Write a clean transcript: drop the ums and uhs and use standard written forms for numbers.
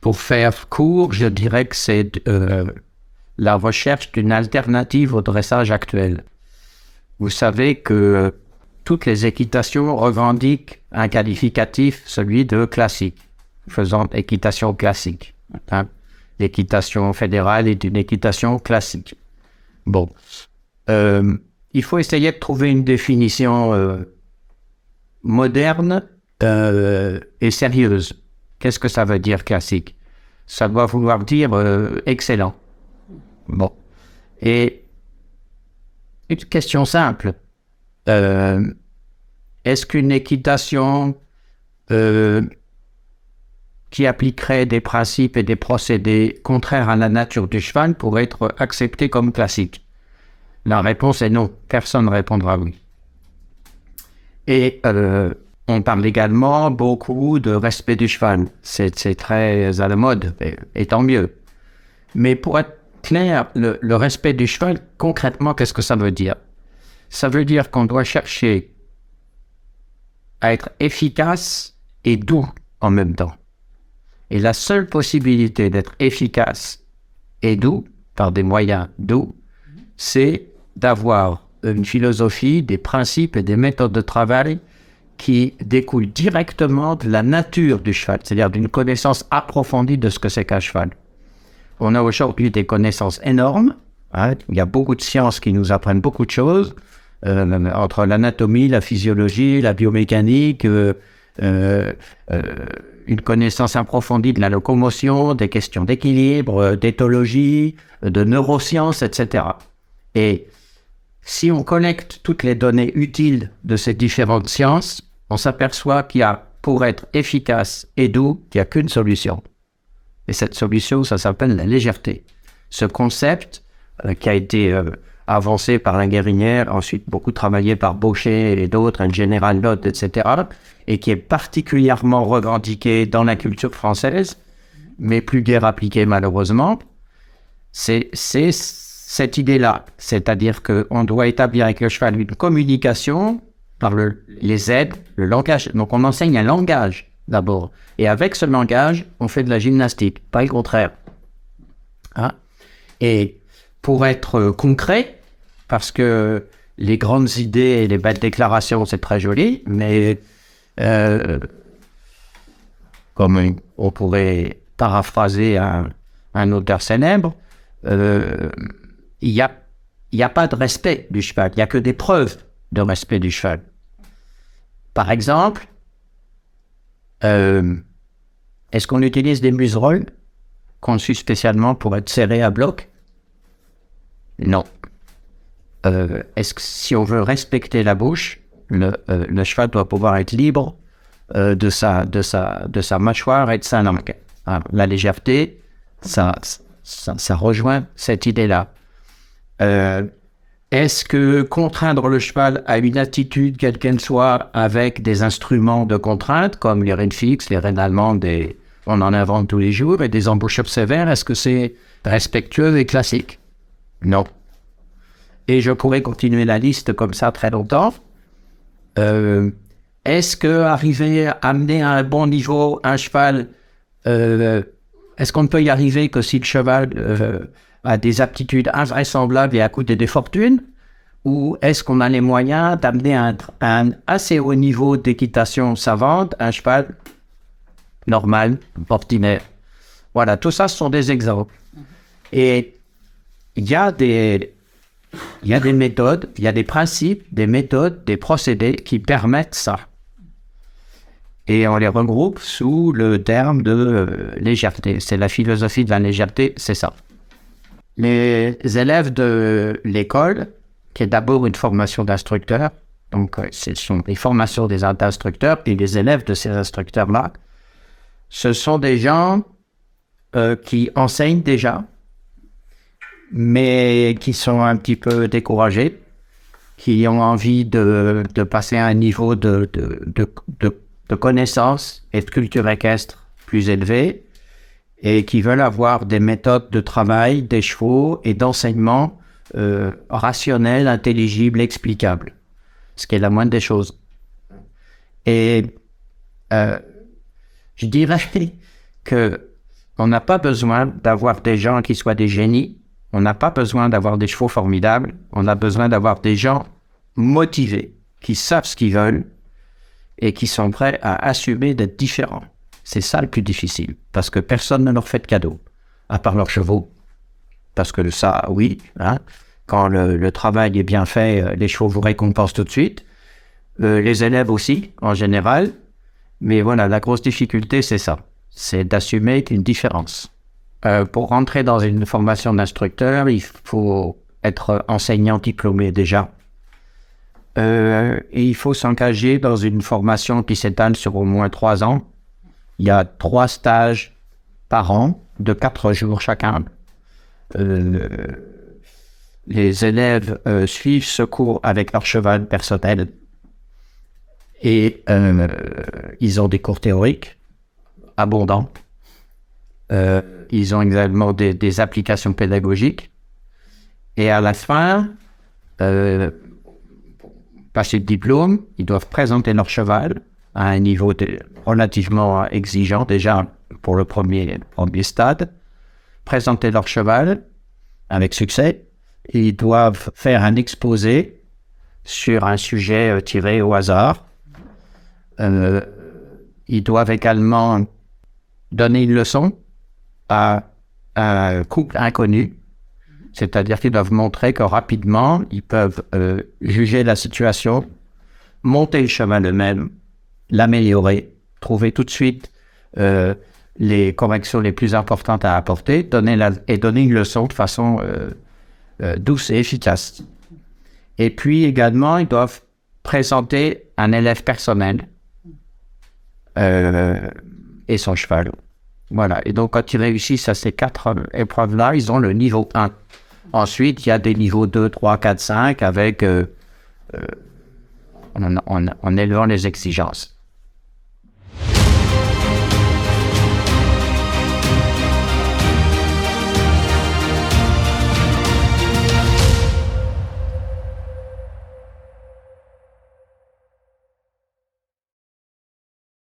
Pour faire court, je dirais que c'est la recherche d'une alternative au dressage actuel. Vous savez que toutes les équitations revendiquent un qualificatif, celui de classique, faisant équitation classique. Hein. L'équitation fédérale est une équitation classique. Bon, il faut essayer de trouver une définition moderne et sérieuse. Qu'est-ce que ça veut dire classique? Ça doit vouloir dire excellent. Bon, et une question simple. Est-ce qu'une équitation qui appliquerait des principes et des procédés contraires à la nature du cheval pourrait être acceptée comme classique? La réponse est non. Personne ne répondra oui. Et on parle également beaucoup de respect du cheval. C'est très à la mode, et tant mieux. Mais pour être clair, le respect du cheval, concrètement, qu'est-ce que ça veut dire? Ça veut dire qu'on doit chercher à être efficace et doux en même temps. Et la seule possibilité d'être efficace et doux, par des moyens doux, c'est d'avoir une philosophie, des principes et des méthodes de travail qui découlent directement de la nature du cheval, c'est-à-dire d'une connaissance approfondie de ce que c'est qu'un cheval. On a aujourd'hui des connaissances énormes, hein, il y a beaucoup de sciences qui nous apprennent beaucoup de choses, entre l'anatomie, la physiologie, la biomécanique, une connaissance approfondie de la locomotion, des questions d'équilibre, d'éthologie, de neurosciences, etc. Et si on collecte toutes les données utiles de ces différentes sciences, on s'aperçoit qu'il y a, pour être efficace et doux, il n'y a qu'une solution. Et cette solution, ça s'appelle la légèreté. Ce concept qui a été avancé par la Guérinière, ensuite beaucoup travaillé par Baucher et d'autres, un General Lott, etc., et qui est particulièrement revendiqué dans la culture française, mais plus guère appliqué malheureusement, c'est cette idée-là. C'est-à-dire qu'on doit établir avec le cheval une communication par les aides, le langage. Donc on enseigne un langage d'abord. Et avec ce langage, on fait de la gymnastique, pas le contraire. Hein? Et pour être concret, parce que les grandes idées et les belles déclarations, c'est très joli, mais comme on pourrait paraphraser un auteur célèbre, il n'y a pas de respect du cheval, il n'y a que des preuves de respect du cheval. Par exemple, est-ce qu'on utilise des muserolles conçues spécialement pour être serrées à bloc? Non. Est-ce que si on veut respecter la bouche, le cheval doit pouvoir être libre de sa mâchoire et de sa langue. Alors, la légèreté, ça rejoint cette idée-là. Est-ce que contraindre le cheval à une attitude, quelle qu'elle soit, avec des instruments de contrainte, comme les rênes fixes, les rênes allemandes, on en invente tous les jours, et des embouchures sévères, est-ce que c'est respectueux et classique? Non. Et je pourrais continuer la liste comme ça très longtemps. Est-ce que arriver à amener à un bon niveau un cheval, est-ce qu'on ne peut y arriver que si le cheval a des aptitudes invraisemblables et a coûté des fortunes? Ou est-ce qu'on a les moyens d'amener à un assez haut niveau d'équitation savante un cheval normal, ordinaire? Voilà, tout ça, ce sont des exemples. Et il y a des méthodes, il y a des principes, des méthodes, des procédés qui permettent ça. Et on les regroupe sous le terme de légèreté. C'est la philosophie de la légèreté, c'est ça. Les élèves de l'école, qui est d'abord une formation d'instructeurs, donc ce sont des formations des instructeurs, et les élèves de ces instructeurs-là, ce sont des gens qui enseignent déjà, mais qui sont un petit peu découragés, qui ont envie de passer à un niveau de connaissance et de culture équestre plus élevé, et qui veulent avoir des méthodes de travail, des chevaux et d'enseignement rationnels, intelligibles, explicables, ce qui est la moindre des choses. Et je dirais que On n'a pas besoin d'avoir des gens qui soient des génies. On n'a pas besoin d'avoir des chevaux formidables. On a besoin d'avoir des gens motivés, qui savent ce qu'ils veulent et qui sont prêts à assumer d'être différents. C'est ça le plus difficile, parce que personne ne leur fait de cadeau, à part leurs chevaux. Parce que ça, oui, hein, quand le travail est bien fait, les chevaux vous récompensent tout de suite. Les élèves aussi, en général. Mais voilà, la grosse difficulté, c'est ça. C'est d'assumer une différence. Pour rentrer dans une formation d'instructeur, il faut être enseignant diplômé déjà. Et il faut s'engager dans une formation qui s'étale sur au moins 3 ans. Il y a 3 stages par an, de 4 jours chacun. Les élèves suivent ce cours avec leur cheval personnel. Et ils ont des cours théoriques abondants. Ils ont également des applications pédagogiques. Et à la fin, passer le diplôme, ils doivent présenter leur cheval à un niveau relativement exigeant déjà pour le premier stade. Présenter leur cheval avec succès. Et ils doivent faire un exposé sur un sujet tiré au hasard. Ils doivent également donner une leçon à un couple inconnu, c'est-à-dire qu'ils doivent montrer que rapidement, ils peuvent juger la situation, monter le cheval eux-mêmes, l'améliorer, trouver tout de suite les corrections les plus importantes à apporter, donner une leçon de façon douce et efficace. Et puis également, ils doivent présenter un élève personnel et son cheval. Voilà. Et donc, quand ils réussissent à ces 4 épreuves-là, ils ont le niveau 1. Ensuite, il y a des niveaux 2, 3, 4, 5 avec en élevant les exigences.